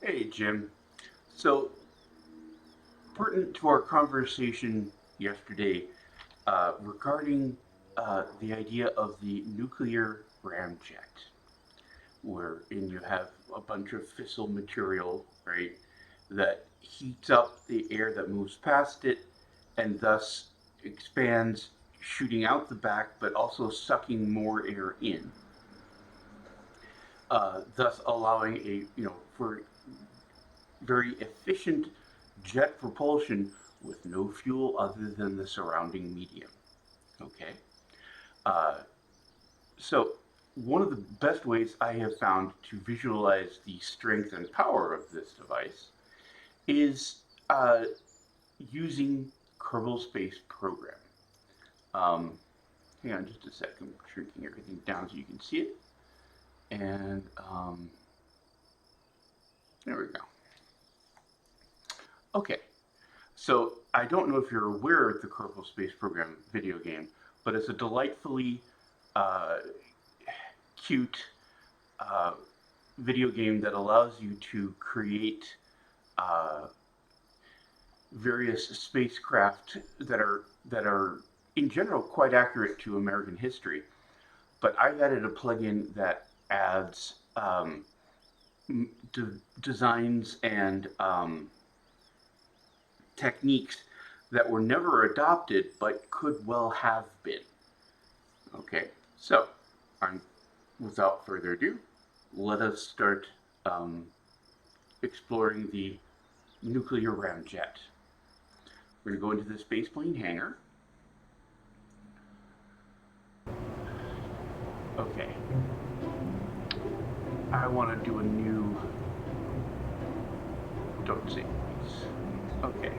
Hey, Jim. So, pertinent to our conversation yesterday regarding the idea of the nuclear ramjet, wherein you have a bunch of fissile material, right, that heats up the air that moves past it and thus expands, shooting out the back, but also sucking more air in, thus allowing for very efficient jet propulsion with no fuel other than the surrounding medium. Okay, uh, so one of the best ways I have found to visualize the strength and power of this device is using Kerbal Space Program. Um, Hang on just a second, I'm shrinking everything down so you can see it. And there we go. Okay, so I don't know if you're aware of the Kerbal Space Program video game, but it's a delightfully uh, cute uh, video game that allows you to create uh, various spacecraft that are in general quite accurate to American history. But I've added a plugin that adds designs and techniques that were never adopted but could well have been. Okay, so I'm, without further ado, let us start um, exploring the nuclear ramjet. We're going to go into the spaceplane hangar. Okay, I want to do a new. Don't say please. Okay,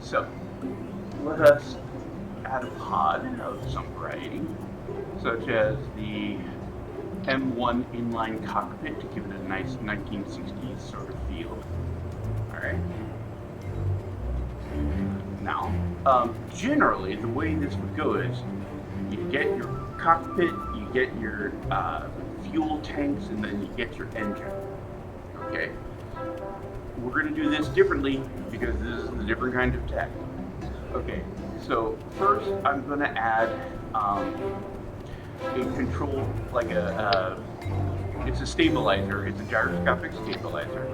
so let us add a pod of some variety, such as the M1 inline cockpit to give it a nice 1960s sort of feel. All right. Now, generally, the way this would go is you get your cockpit, you get your fuel tanks, and then you get your engine. Okay. We're going to do this differently because this is a different kind of tech. Okay. So first, I'm going to add a control, like it's a stabilizer. It's a gyroscopic stabilizer,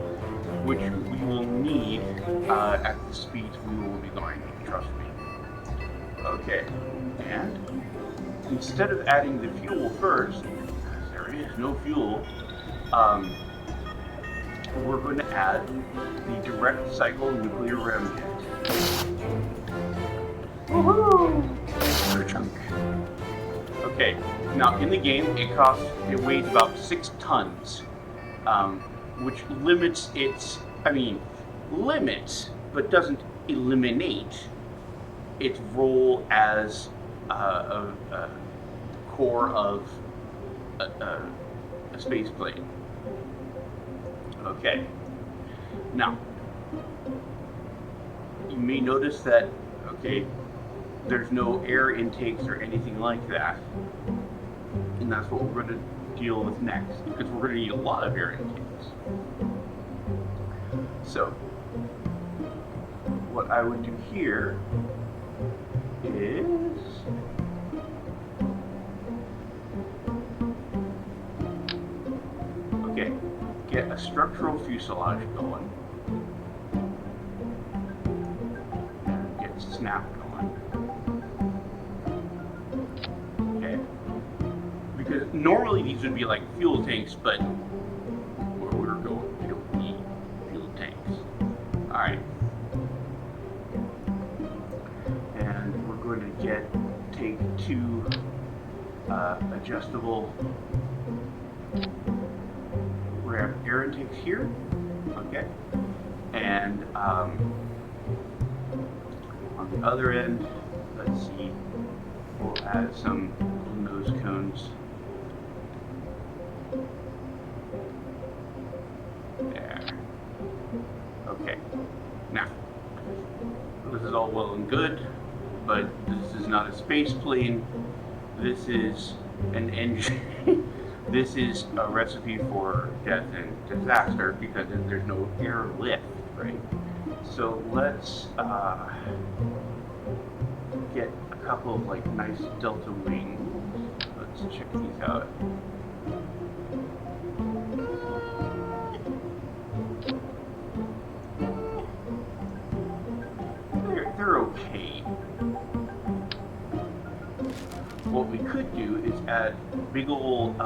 which we will need at the speeds we will be going. Trust me. Okay, and instead of adding the fuel first, because there is no fuel, we're going to add the direct cycle nuclear ramjet. Woohoo! Chunk. Okay, now in the game it weighs about 6 tons, which limits limits, but doesn't eliminate its role as a core of a space plane. Okay, now you may notice that, okay, there's no air intakes or anything like that. And that's what we're going to deal with next, because we're going to need a lot of air intakes. So, what I would do here is okay, get a structural fuselage going. Get snap going. Okay. Because normally these would be like fuel tanks, but where we're going, we don't need fuel tanks. Alright. And we're going to take 2 adjustable air intakes here. Okay. And on the other end, let's see, we'll add some nose cones. There. Okay. Now, this is all well and good, but this is not a space plane. This is an engine. This is a recipe for death and disaster because there's no airlift, right? So let's get a couple of like nice delta wings. Let's check these out. They're okay. What we could do is add big old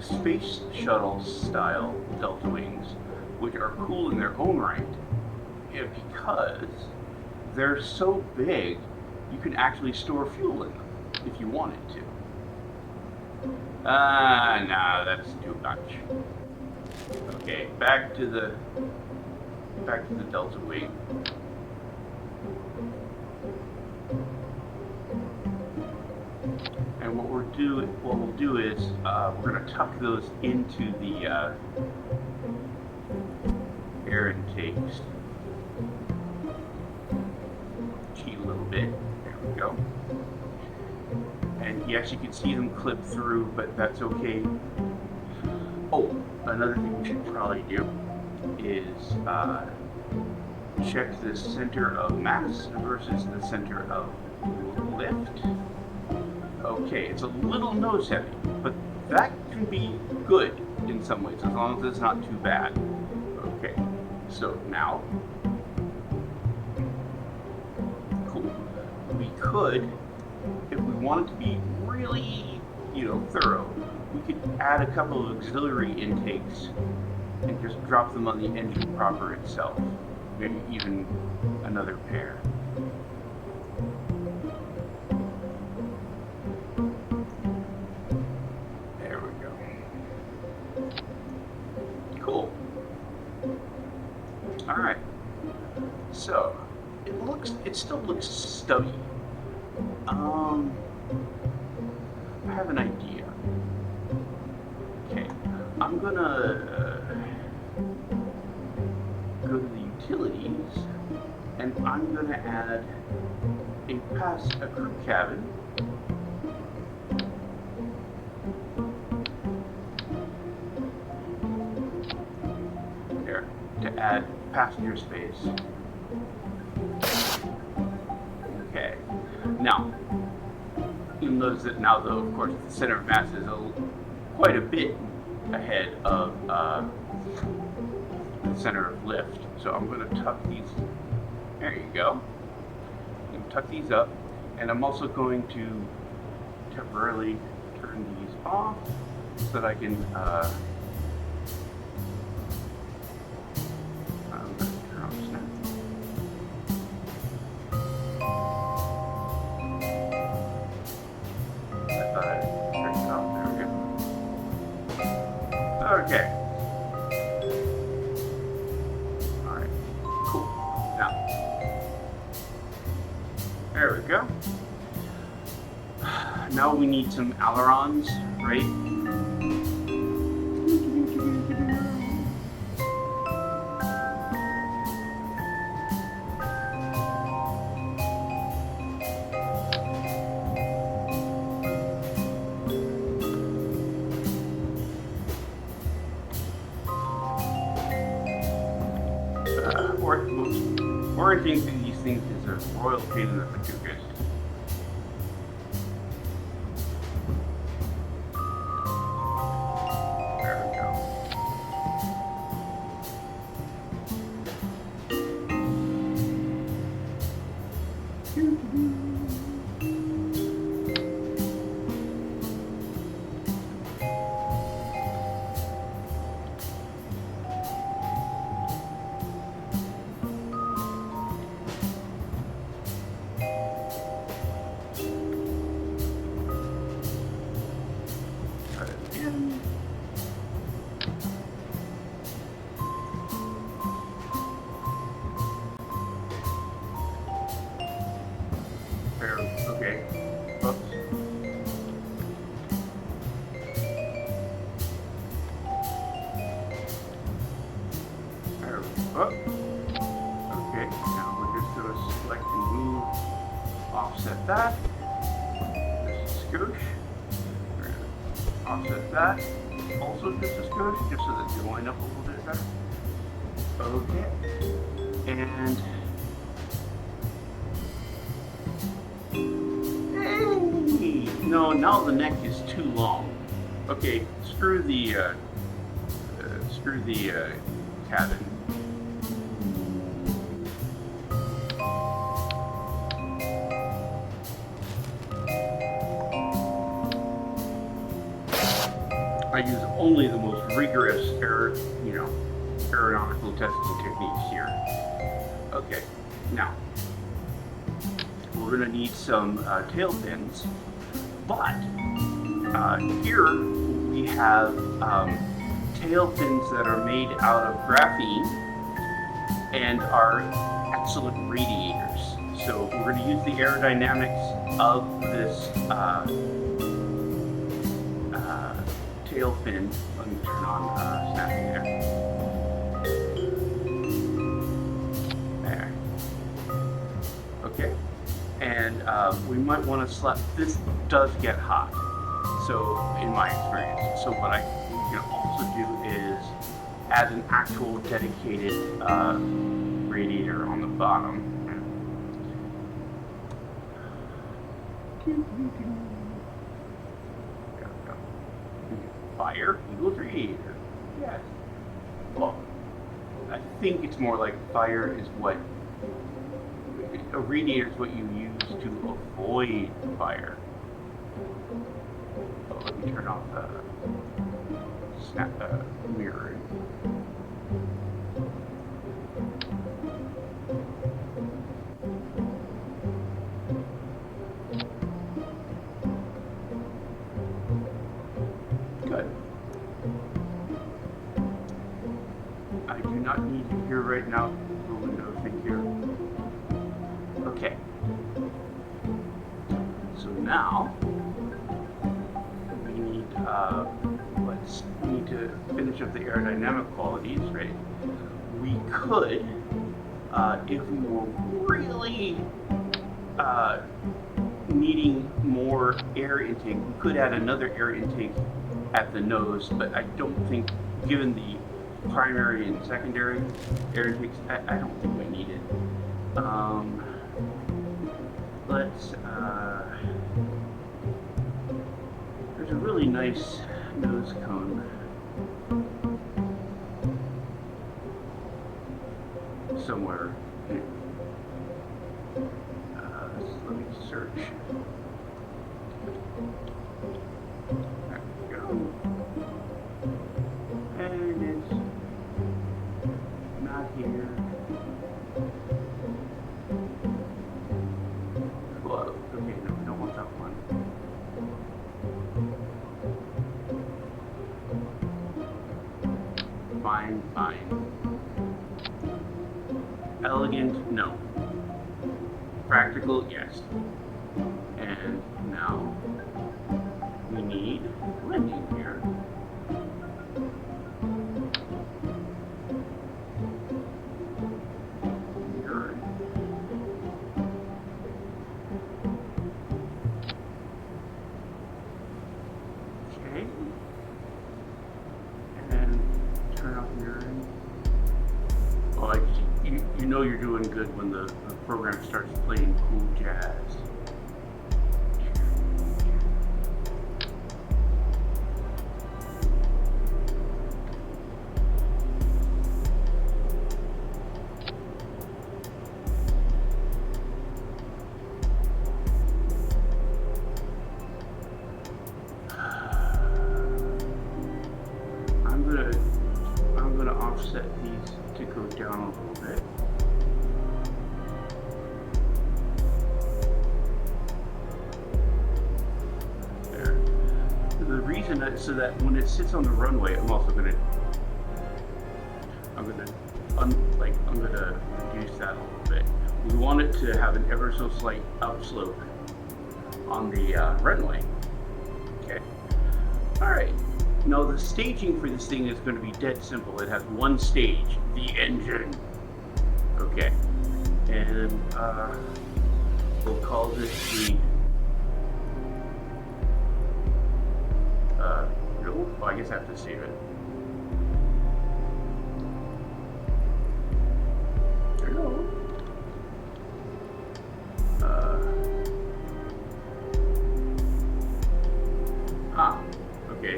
space shuttle style delta wings, which are cool in their own right, because they're so big you can actually store fuel in them if you wanted to. No, that's too much. Okay, back to the delta wing. And what we'll do is we're going to tuck those into the air intakes. Cheat a little bit. There we go. And yes, you can see them clip through, but that's okay. Oh, another thing we should probably do is check the center of mass versus the center of lift. Okay, it's a little nose heavy, but that can be good in some ways, as long as it's not too bad. Okay, so now, cool. We could, if we wanted to be really, thorough, we could add a couple of auxiliary intakes and just drop them on the engine proper itself. Maybe even another pair. There we go. Cool. All right. So it still looks stubby. I have an idea. Okay, I'm gonna go to the utilities, and I'm gonna add a crew cabin. There, to add passenger space. Okay, now you'll notice that now, though, of course, the center of mass is quite a bit ahead of the center of lift. So I'm going to tuck these. There you go. I'm going to tuck these up, and I'm also going to temporarily turn these off so that I can. I'm going to turn off snap. Okay. Alright. Cool. Now. There we go. Now we need some ailerons, right? Orienting through these things is a royal pain in the patookas. There we go. Okay. Oops. There we go. Okay, now we're just going to select and move, offset that. This is scoosh. We're going to offset that. Also just as good, just so that they line up a little bit better. Okay. And hey, no, now the neck is too long. Okay, screw the cabin. I use only the most rigorous aeronautical testing techniques here. Okay, now we're going to need some tail fins, but here we have tail fins that are made out of graphene and are excellent radiators. So we're going to use the aerodynamics of this tail fin. Let me turn on snapping there. There. Okay. And we might want to slap. This does get hot. So in my experience. So what I can also do is add an actual dedicated radiator on the bottom. Fire equals radiator. Yes. Well, I think it's more like fire is what a radiator is what you use to avoid fire. Oh, let me turn off the mirroring. Good. I do not need to hear right now the window thing here. Okay. So now we need we need to finish up the aerodynamic qualities, right? We could, if we were really needing more air intake, we could add another air intake at the nose, but I don't think, given the primary and secondary air intakes, I don't think we need it. There's a really nice nose cone somewhere. Let me search. There we go. And it's not here. Whoa. Okay, no, we don't want that one. Fine. Elegant, no. Practical, yes. And now we need blending here. Okay. And turn off mirroring. Oh, you know you're doing good when the program starts playing cool jazz. I'm gonna offset these to go down a little bit. There. The reason so that when it sits on the runway, I'm gonna reduce that a little bit. We want it to have an ever so slight upslope on the runway. Okay. All right. Now the staging for this thing is going to be dead simple. It has one stage, the engine. Okay, and we'll call this the Oh, I guess I have to save it. Hello. Okay.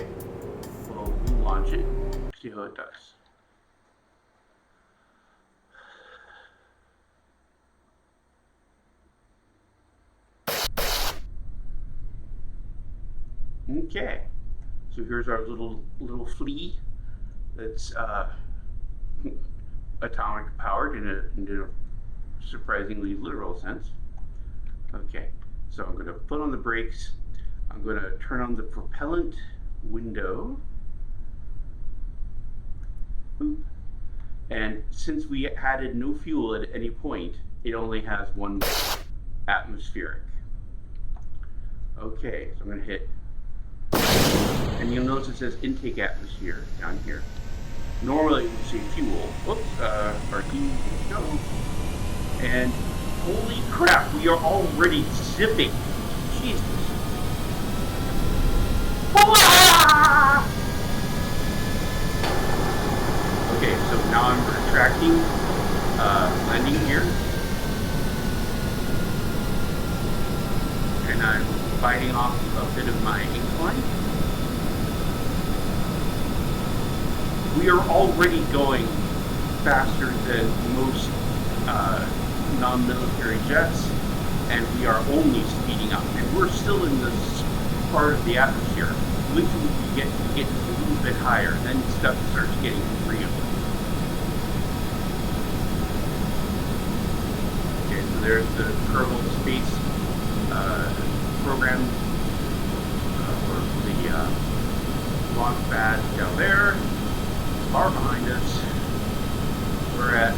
Well, we'll launch it. See how it does. Okay. So here's our little flea that's atomic powered in a surprisingly literal sense. Okay. So I'm going to put on the brakes. I'm going to turn on the propellant window. Boop. And since we added no fuel at any point, it only has one atmospheric. Okay, so I'm going to hit, and you'll notice it says intake atmosphere down here. Normally it would say fuel. Oops, RT, go. And holy crap, we are already zipping. Jesus. Okay, so now I'm retracting, landing gear. And I'm biting off a bit of my incline. We are already going faster than most non-military jets, and we are only speeding up. And we're still in this part of the atmosphere. Wait till we get a little bit higher, then stuff starts getting real. Okay, so there's the Kerbal Space program, or the launch pad down there, far behind us. We're at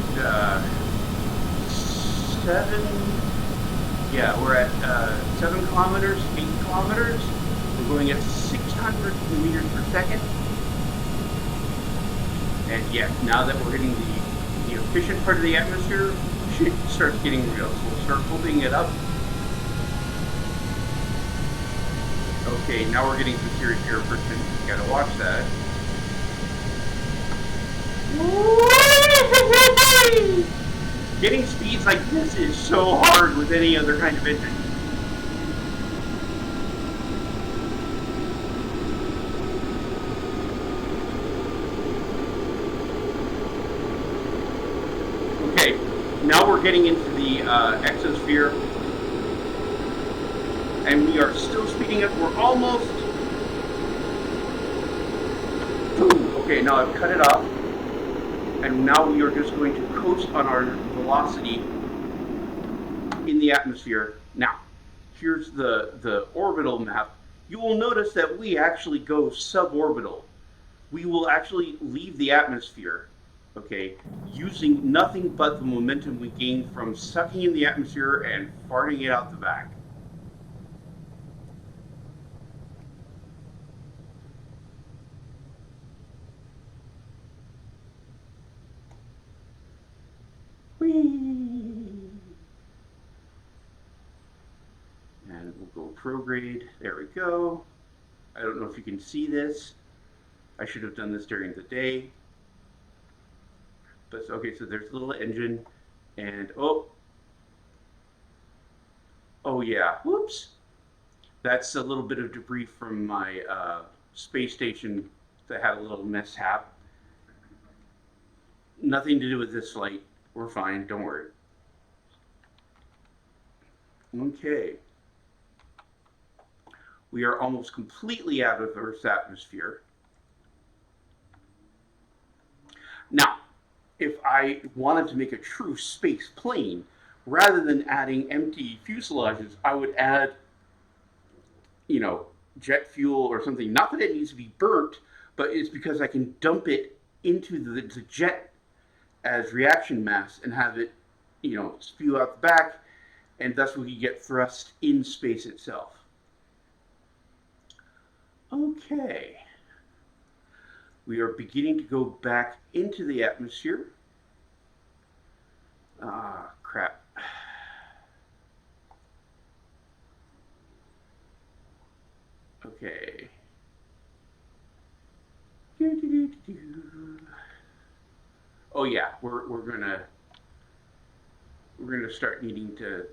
7 kilometers, 8 kilometers. We're going at 600 meters per second. And yes, now that we're hitting the efficient part of the atmosphere, shit starts getting real. So we'll start opening it up. Okay, now we're getting some serious air friction. Gotta watch that. Getting speeds like this is so hard with any other kind of engine. Okay, now we're getting into the exosphere, and we are still speeding up. We're almost. Boom. Okay, now I've cut it off, and now we are just going to coast on our velocity in the atmosphere. Now, here's the orbital map. You will notice that we actually go suborbital. We will actually leave the atmosphere, okay, using nothing but the momentum we gain from sucking in the atmosphere and farting it out the back. Whee! And we'll go prograde. There we go. I don't know if you can see this. I should have done this during the day. But okay, so there's a little engine, and oh yeah, whoops. That's a little bit of debris from my space station that had a little mishap. Nothing to do with this flight. We're fine, don't worry. Okay. We are almost completely out of Earth's atmosphere. Now, if I wanted to make a true space plane, rather than adding empty fuselages, I would add, jet fuel or something. Not that it needs to be burnt, but it's because I can dump it into the jet as reaction mass and have it, spew out the back, and thus we get thrust in space itself. Okay. We are beginning to go back into the atmosphere. Ah, crap. Okay. Oh yeah, we're gonna start needing to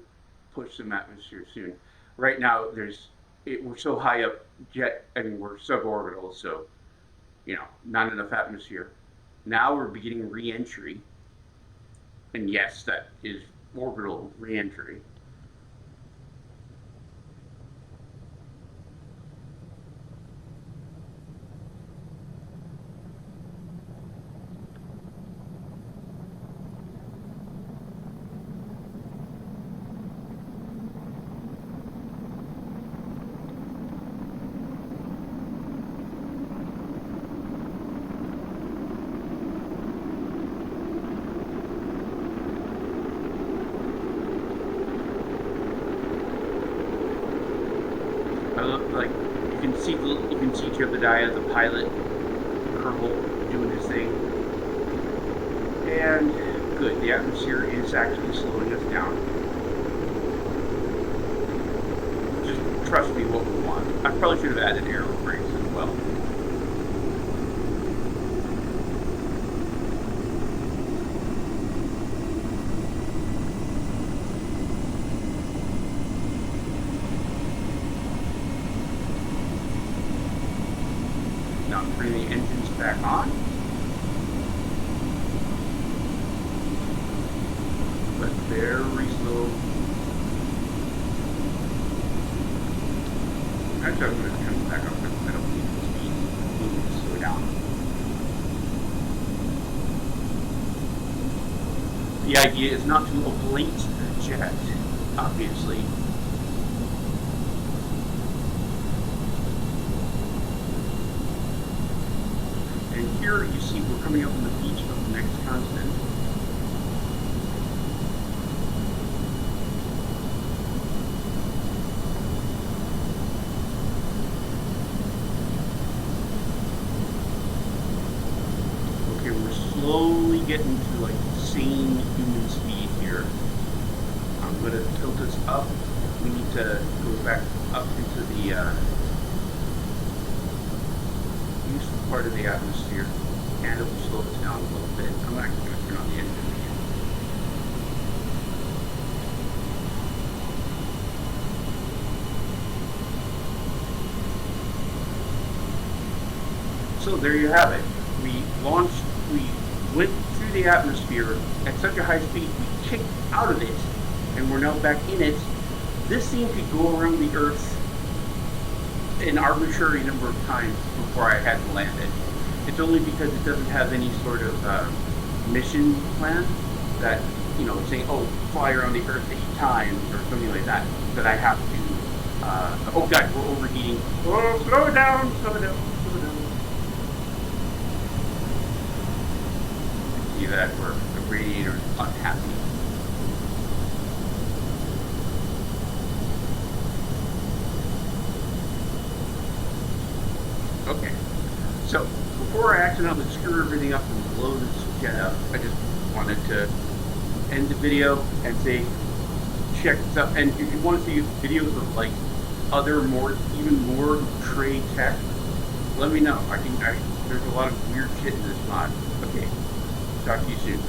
push some atmosphere soon. Right now, we're so high up I mean, we're suborbital, so not enough atmosphere. Now we're beginning re-entry, and yes, that is orbital re-entry. I look like you can see Jebediah the pilot, Kerbal doing his thing, and good. The atmosphere is actually slowing us down. Just trust me, what we want. I probably should have added aero brakes as well. Now I'm turning the engines back on, but very slow. Actually, I'm going to turn it back up because I don't need the speed. I need to slow down. The idea is not to ablate the jet, obviously. And here you see we're coming up on the beach of the next continent. Okay, we're slowly getting to like sane human speed here. I'm going to tilt us up. We need to go back up into the useful part of the atmosphere, and it will slow us down a little bit. I'm actually going to turn on the engine again. So there you have it. We went through the atmosphere at such a high speed, we kicked out of it, and we're now back in it. This thing could go around the Earth an arbitrary number of times before I had to land it. It's only because it doesn't have any sort of mission plan that, saying, oh, fly around the Earth 8 times or something like that, that I have to, oh god, we're overheating. Oh, slow down, slow down, slow down. See that, the radiator is unhappy. Okay, so before I accidentally screw everything up and blow this jet up, I just wanted to end the video and say, check this out. And if you want to see videos of like other even more trade tech, let me know. There's a lot of weird shit in this mod. Okay, talk to you soon.